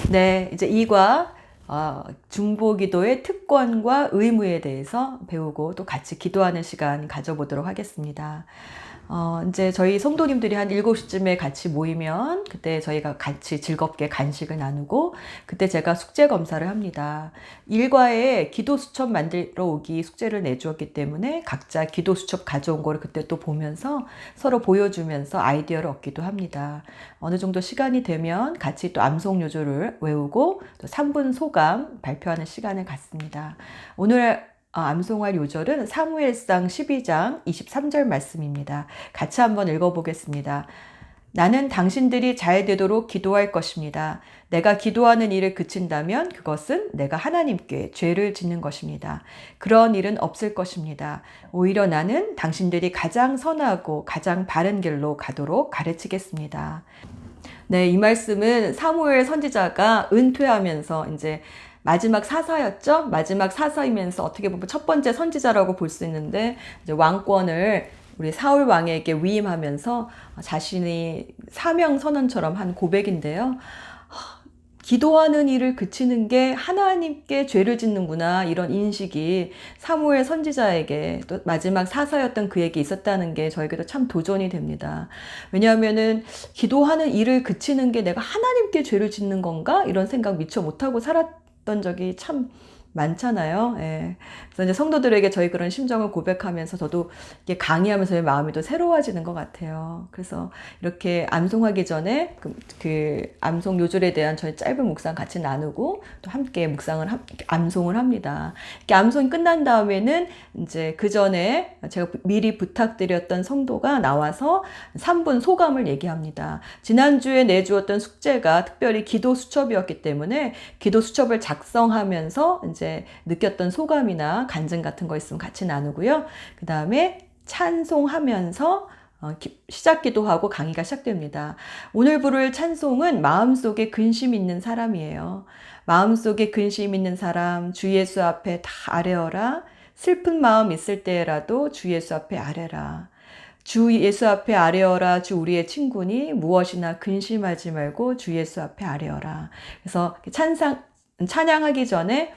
네, 이제 이과 중보기도의 특권과 의무에 대해서 배우고 또 같이 기도하는 시간 가져보도록 하겠습니다. 이제 저희 성도님들이 한 7시쯤에 같이 모이면 그때 저희가 같이 즐겁게 간식을 나누고 그때 제가 숙제 검사를 합니다. 일과에 기도 수첩 만들어 오기 숙제를 내주었기 때문에 각자 기도 수첩 가져온 거를 그때 또 보면서 서로 보여주면서 아이디어를 얻기도 합니다. 어느 정도 시간이 되면 같이 또 암송 요조를 외우고 또 3분 소감 발표하는 시간을 갖습니다. 오늘 암송할 요절은 사무엘상 12장 23절 말씀입니다. 같이 한번 읽어보겠습니다. 나는 당신들이 잘 되도록 기도할 것입니다. 내가 기도하는 일을 그친다면 그것은 내가 하나님께 죄를 짓는 것입니다. 그런 일은 없을 것입니다. 오히려 나는 당신들이 가장 선하고 가장 바른 길로 가도록 가르치겠습니다. 네, 이 말씀은 사무엘 선지자가 은퇴하면서 이제 마지막 사사였죠. 마지막 사사이면서 어떻게 보면 첫 번째 선지자라고 볼 수 있는데 이제 왕권을 우리 사울 왕에게 위임하면서 자신이 사명 선언처럼 한 고백인데요. 기도하는 일을 그치는 게 하나님께 죄를 짓는구나 이런 인식이 사무엘 선지자에게 또 마지막 사사였던 그에게 있었다는 게 저에게도 참 도전이 됩니다. 왜냐하면은 기도하는 일을 그치는 게 내가 하나님께 죄를 짓는 건가 이런 생각 미처 못하고 살았던 적이 참 많잖아요. 예. 그래서 이제 성도들에게 저희 그런 심정을 고백하면서 저도 이게 강의하면서 제 마음이 또 새로워지는 것 같아요. 그래서 이렇게 암송하기 전에 그 암송 요절에 대한 저희 짧은 묵상 같이 나누고 또 함께 암송을 합니다. 이렇게 암송이 끝난 다음에는 이제 그 전에 제가 미리 부탁드렸던 성도가 나와서 3분 소감을 얘기합니다. 지난주에 내주었던 숙제가 특별히 기도 수첩이었기 때문에 기도 수첩을 작성하면서 이제 느꼈던 소감이나 간증 같은 거 있으면 같이 나누고요. 그 다음에 찬송하면서 시작 기도하고 강의가 시작됩니다. 오늘 부를 찬송은 마음속에 근심 있는 사람이에요. 마음속에 근심 있는 사람 주 예수 앞에 다 아뢰어라. 슬픈 마음 있을 때라도 주 예수 앞에 아뢰라. 주 예수 앞에 아뢰어라. 주 우리의 친구니 무엇이나 근심하지 말고 주 예수 앞에 아뢰어라. 그래서 찬양하기 전에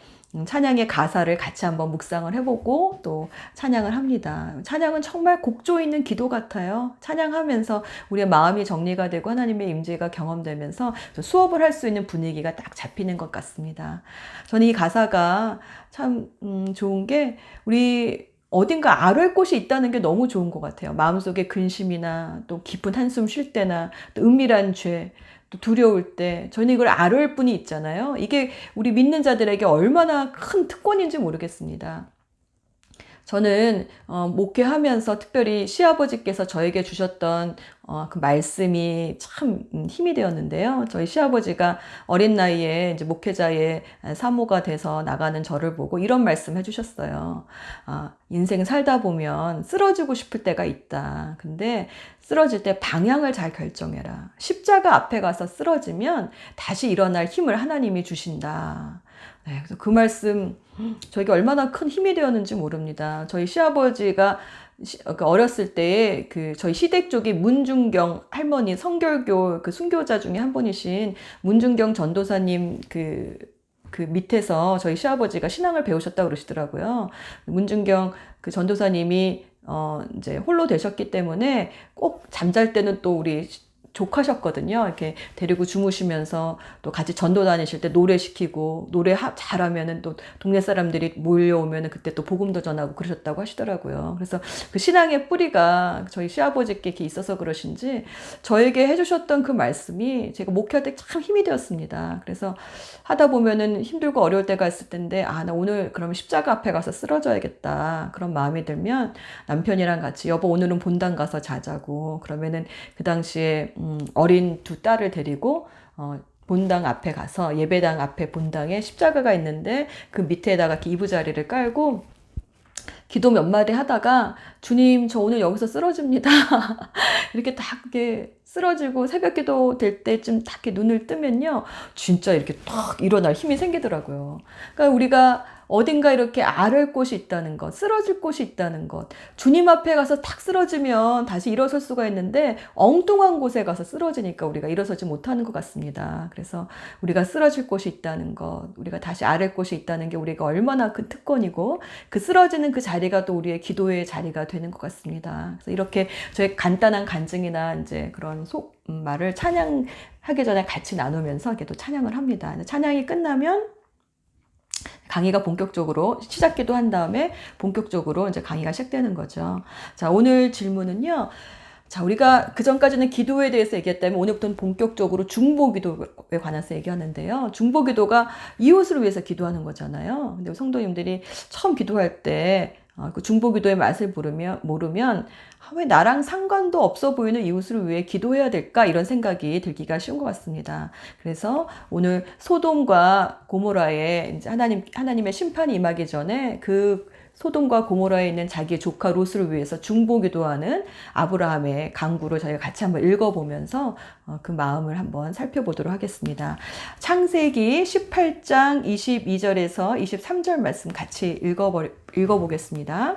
찬양의 가사를 같이 한번 묵상을 해보고 또 찬양을 합니다. 찬양은 정말 곡조 있는 기도 같아요. 찬양하면서 우리의 마음이 정리가 되고 하나님의 임재가 경험되면서 수업을 할 수 있는 분위기가 딱 잡히는 것 같습니다. 저는 이 가사가 참 좋은 게 우리 어딘가 아뢰 곳이 있다는 게 너무 좋은 것 같아요. 마음속에 근심이나 또 깊은 한숨 쉴 때나 또 은밀한 죄, 또 두려울 때 저는 이걸 아뢰을 뿐이 있잖아요. 이게 우리 믿는 자들에게 얼마나 큰 특권인지 모르겠습니다. 저는 목회하면서 특별히 시아버지께서 저에게 주셨던 그 말씀이 참 힘이 되었는데요. 저희 시아버지가 어린 나이에 이제 목회자의 사모가 돼서 나가는 저를 보고 이런 말씀 해주셨어요. 인생 살다 보면 쓰러지고 싶을 때가 있다. 근데 쓰러질 때 방향을 잘 결정해라. 십자가 앞에 가서 쓰러지면 다시 일어날 힘을 하나님이 주신다. 네, 그래서 그 말씀 저에게 얼마나 큰 힘이 되었는지 모릅니다. 저희 시아버지가 어렸을 때에 저희 시댁 쪽이 문중경 할머니 성결교 그 순교자 중에 한 분이신 문중경 전도사님 그 밑에서 저희 시아버지가 신앙을 배우셨다고 그러시더라고요. 문중경 그 전도사님이 이제 홀로 되셨기 때문에 꼭 잠잘 때는 또 우리 족하셨거든요. 이렇게 데리고 주무시면서 또 같이 전도 다니실 때 노래 시키고 노래 잘하면은 또 동네 사람들이 몰려오면은 그때 또 복음도 전하고 그러셨다고 하시더라고요. 그래서 그 신앙의 뿌리가 저희 시아버지께 이렇게 있어서 그러신지 저에게 해주셨던 그 말씀이 제가 목회할 때 참 힘이 되었습니다. 그래서 하다 보면은 힘들고 어려울 때가 있을 텐데 나 오늘 그러면 십자가 앞에 가서 쓰러져야겠다 그런 마음이 들면 남편이랑 같이 여보 오늘은 본당 가서 자자고 그러면은 그 당시에 어린 두 딸을 데리고 본당 앞에 가서 예배당 앞에 본당에 십자가가 있는데 그 밑에다가 이렇게 이부자리를 깔고 기도 몇 마디 하다가 주님 저 오늘 여기서 쓰러집니다. 이렇게 딱 이렇게 쓰러지고 새벽 기도 될 때쯤 딱 이렇게 눈을 뜨면요. 진짜 이렇게 탁 일어날 힘이 생기더라고요. 그러니까 우리가 어딘가 이렇게 앓을 곳이 있다는 것, 쓰러질 곳이 있다는 것. 주님 앞에 가서 탁 쓰러지면 다시 일어설 수가 있는데 엉뚱한 곳에 가서 쓰러지니까 우리가 일어서지 못하는 것 같습니다. 그래서 우리가 쓰러질 곳이 있다는 것, 우리가 다시 앓을 곳이 있다는 게 우리가 얼마나 큰 특권이고 그 쓰러지는 그 자리가 또 우리의 기도의 자리가 되는 것 같습니다. 그래서 이렇게 저희 간단한 간증이나 이제 그런 말을 찬양하기 전에 같이 나누면서 이렇게 또 찬양을 합니다. 찬양이 끝나면 강의가 본격적으로 시작기도 한 다음에 본격적으로 이제 강의가 시작되는 거죠. 자, 오늘 질문은요. 자, 우리가 그 전까지는 기도에 대해서 얘기했다면 오늘부터는 본격적으로 중보기도에 관해서 얘기하는데요. 중보기도가 이웃을 위해서 기도하는 거잖아요. 근데 성도님들이 처음 기도할 때 그 중보기도의 맛을 모르면 왜 나랑 상관도 없어 보이는 이웃을 위해 기도해야 될까? 이런 생각이 들기가 쉬운 것 같습니다. 그래서 오늘 소돔과 고모라에 이제 하나님의 심판이 임하기 전에 그 소돔과 고모라에 있는 자기의 조카 롯을 위해서 중보기도하는 아브라함의 간구를 저희가 같이 한번 읽어보면서 그 마음을 한번 살펴보도록 하겠습니다. 창세기 18장 22절에서 23절 말씀 같이 읽어보겠습니다.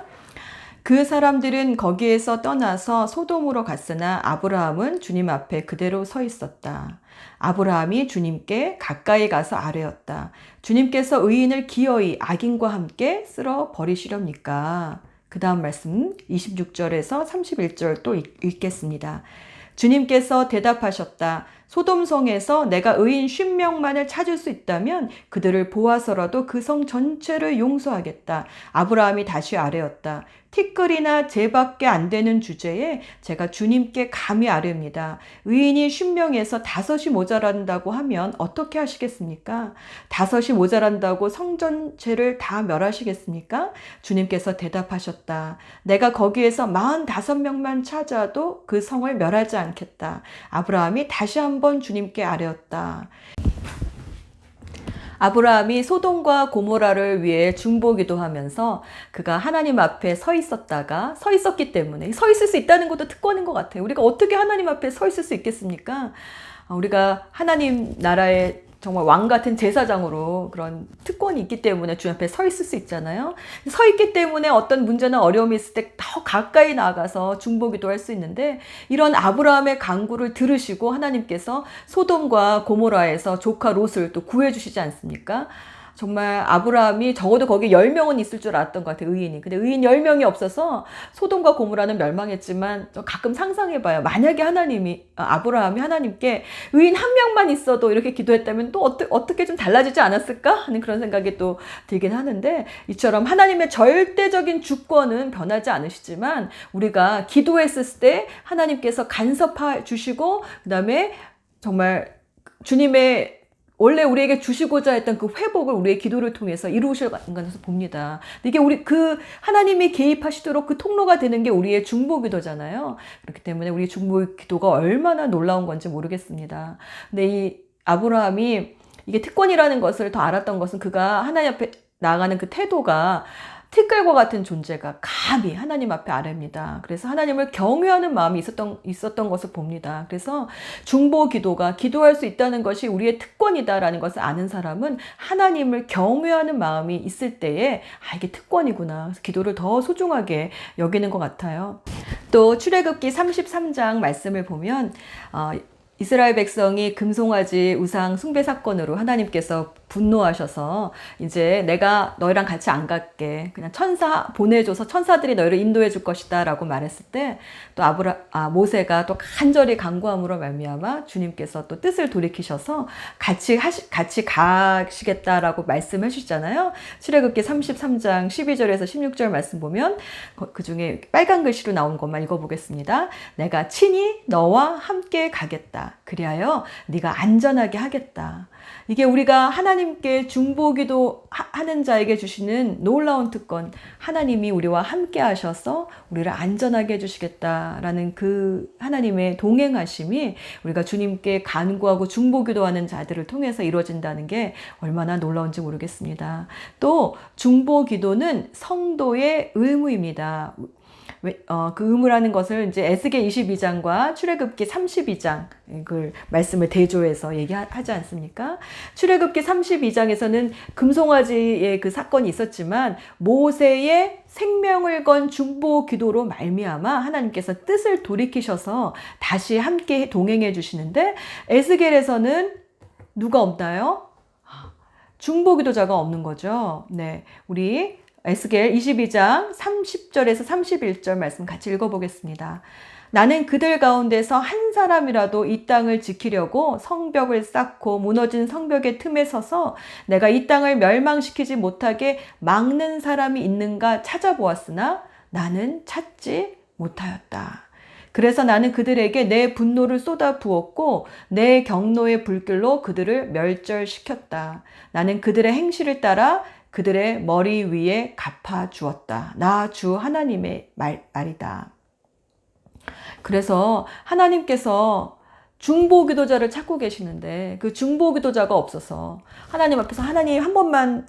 그 사람들은 거기에서 떠나서 소돔으로 갔으나 아브라함은 주님 앞에 그대로 서 있었다. 아브라함이 주님께 가까이 가서 아뢰었다. 주님께서 의인을 기어이 악인과 함께 쓸어 버리시렵니까? 그 다음 말씀 26절에서 31절 또 읽겠습니다. 주님께서 대답하셨다. 소돔성에서 내가 의인 50명만을 찾을 수 있다면 그들을 보아서라도 그 성 전체를 용서하겠다. 아브라함이 다시 아뢰었다. 티끌이나 재밖에 안 되는 주제에 제가 주님께 감히 아뢰입니다. 의인이 50명에서 5이 모자란다고 하면 어떻게 하시겠습니까? 5이 모자란다고 성 전체를 다 멸하시겠습니까? 주님께서 대답하셨다. 내가 거기에서 45명만 찾아도 그 성을 멸하지 않겠다. 아브라함이 다시 한번 주님께 아뢰었다. 아브라함이 소돔과 고모라를 위해 중보기도하면서 그가 하나님 앞에 서 있었기 때문에 서 있을 수 있다는 것도 특권인 것 같아요. 우리가 어떻게 하나님 앞에 서 있을 수 있겠습니까? 우리가 하나님 나라의 정말 왕 같은 제사장으로 그런 특권이 있기 때문에 주님 앞에 서 있을 수 있잖아요. 서 있기 때문에 어떤 문제나 어려움이 있을 때 더 가까이 나가서 중보기도 할 수 있는데 이런 아브라함의 간구를 들으시고 하나님께서 소돔과 고모라에서 조카 롯을 또 구해주시지 않습니까? 정말 아브라함이 적어도 거기 10명은 있을 줄 알았던 것 같아요, 의인이. 근데 의인 10명이 없어서 소돔과 고모라는 멸망했지만 가끔 상상해봐요. 만약에 아브라함이 하나님께 의인 한 명만 있어도 이렇게 기도했다면 또 어떻게 좀 달라지지 않았을까? 하는 그런 생각이 또 들긴 하는데 이처럼 하나님의 절대적인 주권은 변하지 않으시지만 우리가 기도했을 때 하나님께서 간섭해 주시고 그 다음에 정말 주님의 원래 우리에게 주시고자 했던 그 회복을 우리의 기도를 통해서 이루실 것을 봅니다. 이게 하나님이 개입하시도록 그 통로가 되는 게 우리의 중보기도잖아요. 그렇기 때문에 우리 중보기도가 얼마나 놀라운 건지 모르겠습니다. 근데 이 아브라함이 이게 특권이라는 것을 더 알았던 것은 그가 하나님 앞에 나아가는 그 태도가 티끌과 같은 존재가 감히 하나님 앞에 아뢰입니다. 그래서 하나님을 경외하는 마음이 있었던 것을 봅니다. 그래서 중보 기도가 기도할 수 있다는 것이 우리의 특권이다라는 것을 아는 사람은 하나님을 경외하는 마음이 있을 때에 이게 특권이구나. 그래서 기도를 더 소중하게 여기는 것 같아요. 또 출애굽기 33장 말씀을 보면 이스라엘 백성이 금송아지 우상 숭배 사건으로 하나님께서 분노하셔서 이제 내가 너희랑 같이 안 갈게. 그냥 천사 보내줘서 천사들이 너희를 인도해 줄 것이다 라고 말했을 때 또 모세가 또 간절히 간구함으로 말미암아 주님께서 또 뜻을 돌이키셔서 같이 가시겠다라고 말씀해 주시잖아요. 출애굽기 33장 12절에서 16절 말씀 보면 그 중에 빨간 글씨로 나온 것만 읽어보겠습니다. 내가 친히 너와 함께 가겠다. 그리하여 네가 안전하게 하겠다. 이게 우리가 하나님께 중보기도 하는 자에게 주시는 놀라운 특권, 하나님이 우리와 함께 하셔서 우리를 안전하게 해주시겠다라는 그 하나님의 동행하심이 우리가 주님께 간구하고 중보기도하는 자들을 통해서 이루어진다는 게 얼마나 놀라운지 모르겠습니다. 또 중보기도는 성도의 의무입니다. 그 의무라는 것을 이제 에스겔 22장과 출애굽기 32장 그 말씀을 대조해서 얘기하지 않습니까? 출애굽기 32장에서는 금송아지의 그 사건이 있었지만 모세의 생명을 건 중보 기도로 말미암아 하나님께서 뜻을 돌이키셔서 다시 함께 동행해 주시는데, 에스겔에서는 누가 없나요? 중보 기도자가 없는 거죠. 네, 우리 에스겔 22장 30절에서 31절 말씀 같이 읽어보겠습니다. 나는 그들 가운데서 한 사람이라도 이 땅을 지키려고 성벽을 쌓고 무너진 성벽의 틈에 서서 내가 이 땅을 멸망시키지 못하게 막는 사람이 있는가 찾아보았으나 나는 찾지 못하였다. 그래서 나는 그들에게 내 분노를 쏟아 부었고 내 경노의 불길로 그들을 멸절시켰다. 나는 그들의 행실을 따라 그들의 머리 위에 갚아 주었다. 나 주 하나님의 말이다. 그래서 하나님께서 중보 기도자를 찾고 계시는데 그 중보 기도자가 없어서 하나님 앞에서 하나님 한 번만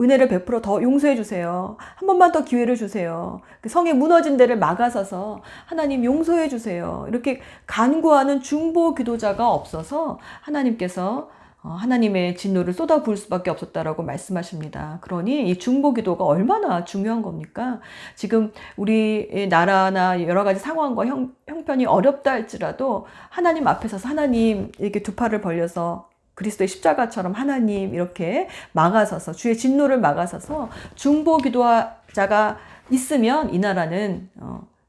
은혜를 베풀어 더 용서해 주세요. 한 번만 더 기회를 주세요. 그 성이 무너진 데를 막아서서 하나님 용서해 주세요. 이렇게 간구하는 중보 기도자가 없어서 하나님께서 하나님의 진노를 쏟아부을 수밖에 없었다라고 말씀하십니다. 그러니 이 중보 기도가 얼마나 중요한 겁니까? 지금 우리 나라나 여러 가지 상황과 형편이 어렵다 할지라도 하나님 앞에 서서 하나님 이렇게 두 팔을 벌려서 그리스도의 십자가처럼 하나님 이렇게 막아서서 주의 진노를 막아서서 중보 기도자가 있으면 이 나라는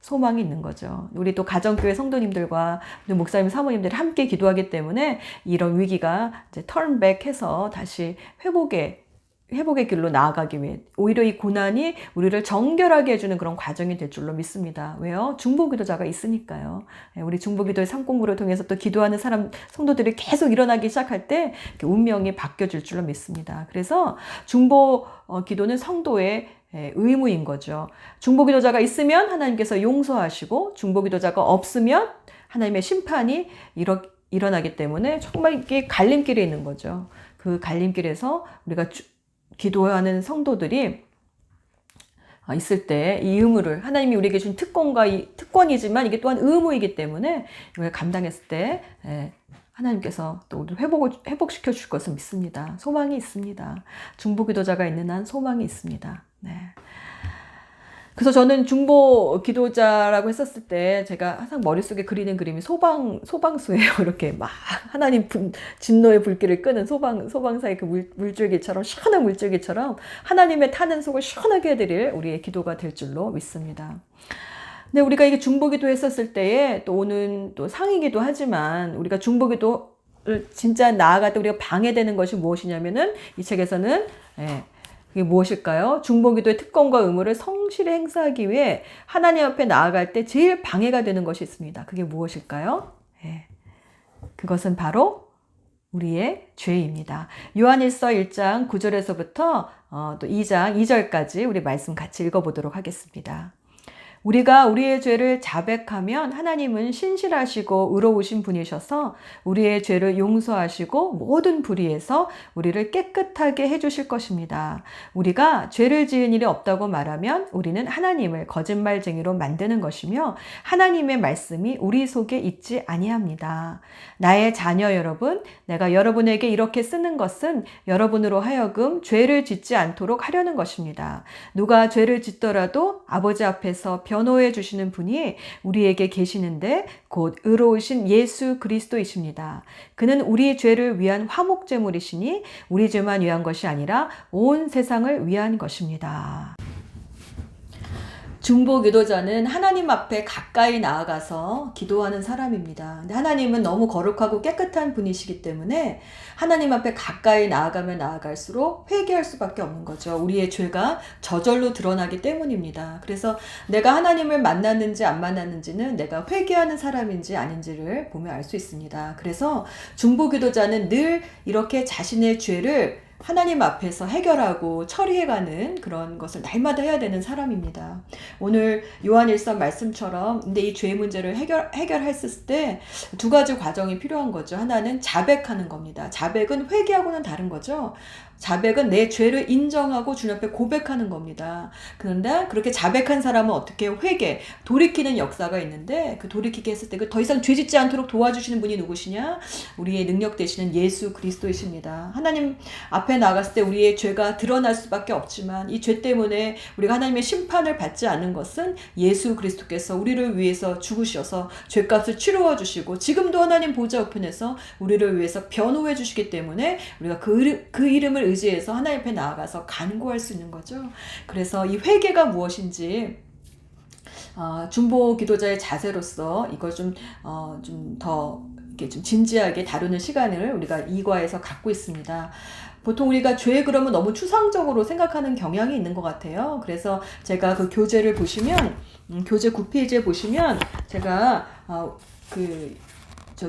소망이 있는 거죠. 우리 또 가정교회 성도님들과 목사님, 사모님들이 함께 기도하기 때문에 이런 위기가 이제 턴백해서 다시 회복의 길로 나아가기 위해 오히려 이 고난이 우리를 정결하게 해주는 그런 과정이 될 줄로 믿습니다. 왜요? 중보기도자가 있으니까요. 우리 중보기도의 상공부를 통해서 또 기도하는 성도들이 계속 일어나기 시작할 때 운명이 바뀌어질 줄로 믿습니다. 그래서 중보기도는 성도의 의무인 거죠. 중보기도자가 있으면 하나님께서 용서하시고 중보기도자가 없으면 하나님의 심판이 일어나기 때문에 정말 이게 갈림길에 있는 거죠. 그 갈림길에서 우리가 기도하는 성도들이 있을 때 이 의무를 하나님이 우리에게 준 특권이지만 이게 또한 의무이기 때문에 이걸 감당했을 때 하나님께서 또 회복시켜 주실 것을 믿습니다. 소망이 있습니다. 중보기도자가 있는 한 소망이 있습니다. 네. 그래서 저는 중보 기도자라고 했었을 때 제가 항상 머릿속에 그리는 그림이 소방수예요. 이렇게 막 하나님 진노의 불길을 끄는 소방사의 그 물줄기처럼, 시원한 물줄기처럼 하나님의 타는 속을 시원하게 해드릴 우리의 기도가 될 줄로 믿습니다. 근데 우리가 이게 중보기도 했었을 때에 또 오는 또 상이기도 하지만 우리가 중보기도를 진짜 나아갈 때 우리가 방해되는 것이 무엇이냐면은 이 책에서는 그게 무엇일까요? 중보기도의 특권과 의무를 성실히 행사하기 위해 하나님 앞에 나아갈 때 제일 방해가 되는 것이 있습니다. 그게 무엇일까요? 그것은 바로 우리의 죄입니다. 요한일서 1장 9절에서부터 또 2장 2절까지 우리 말씀 같이 읽어보도록 하겠습니다. 우리가 우리의 죄를 자백하면 하나님은 신실하시고 의로우신 분이셔서 우리의 죄를 용서하시고 모든 불의에서 우리를 깨끗하게 해주실 것입니다. 우리가 죄를 지은 일이 없다고 말하면 우리는 하나님을 거짓말쟁이로 만드는 것이며 하나님의 말씀이 우리 속에 있지 아니합니다. 나의 자녀 여러분, 내가 여러분에게 이렇게 쓰는 것은 여러분으로 하여금 죄를 짓지 않도록 하려는 것입니다. 누가 죄를 짓더라도 아버지 앞에서 변호해 주시는 분이 우리에게 계시는데 곧 의로우신 예수 그리스도이십니다. 그는 우리 죄를 위한 화목제물이시니 우리 죄만 위한 것이 아니라 온 세상을 위한 것입니다. 중보기도자는 하나님 앞에 가까이 나아가서 기도하는 사람입니다. 근데 하나님은 너무 거룩하고 깨끗한 분이시기 때문에 하나님 앞에 가까이 나아가면 나아갈수록 회개할 수밖에 없는 거죠. 우리의 죄가 저절로 드러나기 때문입니다. 그래서 내가 하나님을 만났는지 안 만났는지는 내가 회개하는 사람인지 아닌지를 보면 알 수 있습니다. 그래서 중보기도자는 늘 이렇게 자신의 죄를 하나님 앞에서 해결하고 처리해가는 그런 것을 날마다 해야 되는 사람입니다. 오늘 요한일서 말씀처럼 근데 이 죄 문제를 해결했을 때 두 가지 과정이 필요한 거죠. 하나는 자백하는 겁니다. 자백은 회개하고는 다른 거죠. 자백은 내 죄를 인정하고 주님 앞에 고백하는 겁니다. 그런데 그렇게 자백한 사람은 어떻게 회개, 돌이키는 역사가 있는데 그 돌이키게 했을 때 그 더 이상 죄 짓지 않도록 도와주시는 분이 누구시냐? 우리의 능력 되시는 예수 그리스도이십니다. 하나님 앞에 나갔을 때 우리의 죄가 드러날 수밖에 없지만 이 죄 때문에 우리가 하나님의 심판을 받지 않은 것은 예수 그리스도께서 우리를 위해서 죽으셔서 죄값을 치루어 주시고 지금도 하나님 보좌 우편에서 우리를 위해서 변호해 주시기 때문에 우리가 그 이름을 의지해서 하나님 앞에 나아가서 간구할 수 있는 거죠. 그래서 이 회개가 무엇인지 중보 기도자의 자세로서 이걸 좀 더 이렇게 좀 진지하게 다루는 시간을 우리가 2과에서 갖고 있습니다. 보통 우리가 죄 그러면 너무 추상적으로 생각하는 경향이 있는 것 같아요. 그래서 제가 그 교재를 보시면 교재 9페이지에 보시면 제가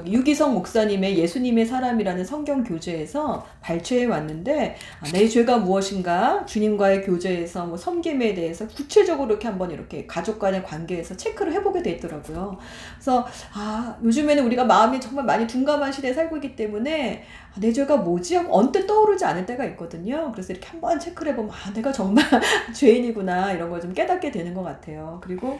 유기성 목사님의 예수님의 사람이라는 성경 교재에서 발췌해 왔는데 내 죄가 무엇인가 주님과의 교제에서 뭐 섬김에 대해서 구체적으로 이렇게 한번 이렇게 가족 간의 관계에서 체크를 해보게 돼 있더라고요. 그래서 요즘에는 우리가 마음이 정말 많이 둔감한 시대에 살고 있기 때문에 내 죄가 뭐지 하고 언뜻 떠오르지 않을 때가 있거든요. 그래서 이렇게 한번 체크를 해보면 내가 정말 죄인이구나 이런 걸 좀 깨닫게 되는 것 같아요. 그리고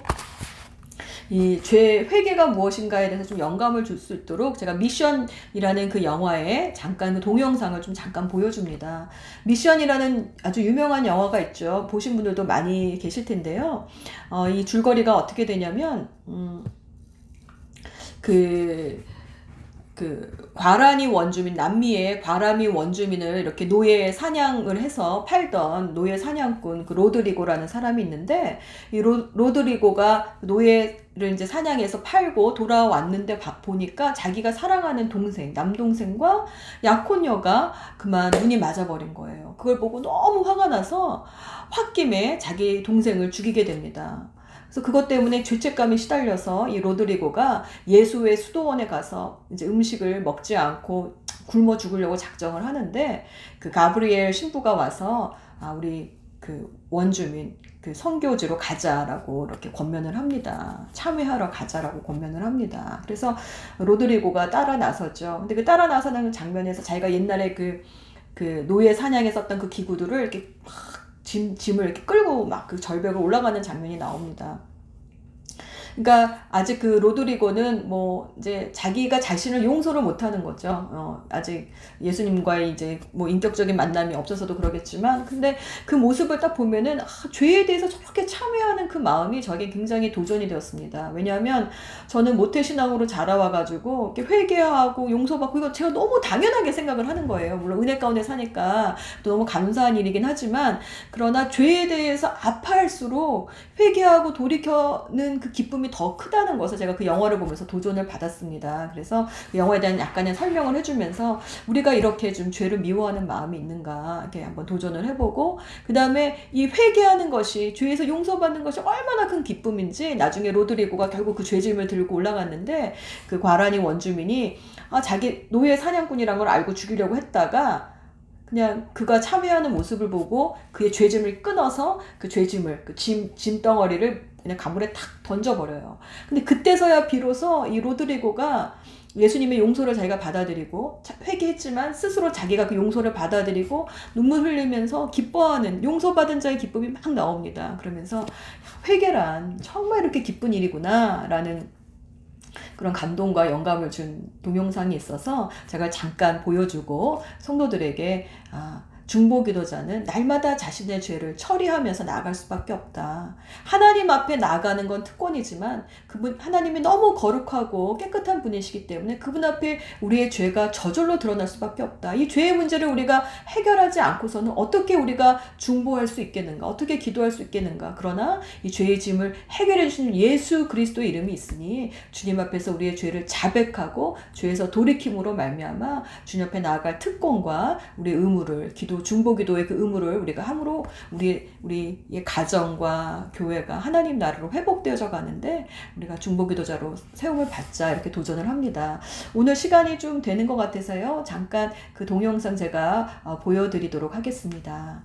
이 죄 회개가 무엇인가에 대해서 좀 영감을 줄 수 있도록 제가 미션이라는 그 영화에 잠깐 그 동영상을 좀 잠깐 보여줍니다. 미션이라는 아주 유명한 영화가 있죠. 보신 분들도 많이 계실 텐데요. 이 줄거리가 어떻게 되냐면 과라니 원주민, 남미의 과라니 원주민을 이렇게 노예 사냥을 해서 팔던 노예 사냥꾼 로드리고라는 사람이 있는데 이 로드리고가 노예를 이제 사냥해서 팔고 돌아왔는데 보니까 자기가 사랑하는 동생, 남동생과 약혼녀가 그만 눈이 맞아버린 거예요. 그걸 보고 너무 화가 나서 홧김에 자기 동생을 죽이게 됩니다. 그래서 그것 때문에 죄책감이 시달려서 이 로드리고가 예수의 수도원에 가서 이제 음식을 먹지 않고 굶어 죽으려고 작정을 하는데 그 가브리엘 신부가 와서 우리 그 원주민 그 선교지로 가자라고 이렇게 권면을 합니다. 참회하러 가자라고 권면을 합니다. 그래서 로드리고가 따라 나서죠. 근데 그 따라 나서는 장면에서 자기가 옛날에 그 노예 사냥에 썼던 그 기구들을 이렇게 막 짐을 이렇게 끌고 막 그 절벽을 올라가는 장면이 나옵니다. 그러니까 아직 그 로드리고는 뭐 이제 자기가 자신을 용서를 못하는 거죠. 아직 예수님과의 이제 뭐 인격적인 만남이 없어서도 그러겠지만, 근데 그 모습을 딱 보면은 죄에 대해서 저렇게 참회하는 그 마음이 저에게 굉장히 도전이 되었습니다. 왜냐하면 저는 모태신앙으로 자라와가지고 이렇게 회개하고 용서받고 이거 제가 너무 당연하게 생각을 하는 거예요. 물론 은혜 가운데 사니까 또 너무 감사한 일이긴 하지만, 그러나 죄에 대해서 아파할수록 회개하고 돌이켜는 그 기쁨이 더 크다는 것을 제가 그 영화를 보면서 도전을 받았습니다. 그래서 그 영화에 대한 약간의 설명을 해주면서 우리가 이렇게 좀 죄를 미워하는 마음이 있는가 이렇게 한번 도전을 해보고, 그 다음에 이 회개하는 것이, 죄에서 용서받는 것이 얼마나 큰 기쁨인지 나중에 로드리고가 결국 그 죄짐을 들고 올라갔는데 그 과라니 원주민이 자기 노예 사냥꾼이란 걸 알고 죽이려고 했다가 그냥 그가 참회하는 모습을 보고 그의 죄짐을 끊어서 그 죄짐을 그 짐덩어리를 그냥 가물에 탁 던져버려요. 근데 그때서야 비로소 이 로드리고가 예수님의 용서를 자기가 받아들이고 회개했지만 스스로 자기가 그 용서를 받아들이고 눈물 흘리면서 기뻐하는, 용서받은 자의 기쁨이 막 나옵니다. 그러면서 회개란 정말 이렇게 기쁜 일이구나 라는 그런 감동과 영감을 준 동영상이 있어서 제가 잠깐 보여주고 성도들에게 중보기도자는 날마다 자신의 죄를 처리하면서 나아갈 수밖에 없다. 하나님 앞에 나아가는 건 특권이지만 그분 하나님이 너무 거룩하고 깨끗한 분이시기 때문에 그분 앞에 우리의 죄가 저절로 드러날 수밖에 없다. 이 죄의 문제를 우리가 해결하지 않고서는 어떻게 우리가 중보할 수 있겠는가? 어떻게 기도할 수 있겠는가? 그러나 이 죄의 짐을 해결해 주시는 예수 그리스도의 이름이 있으니 주님 앞에서 우리의 죄를 자백하고 죄에서 돌이킴으로 말미암아 주님 앞에 나아갈 특권과 우리의 의무를 기도 기도, 중보기도의 그 의무를 우리가 함으로 우리의 가정과 교회가 하나님 나라로 회복되어져 가는데 우리가 중보기도자로 세움을 받자 이렇게 도전을 합니다. 오늘 시간이 좀 되는 것 같아서요. 잠깐 그 동영상 제가 보여드리도록 하겠습니다.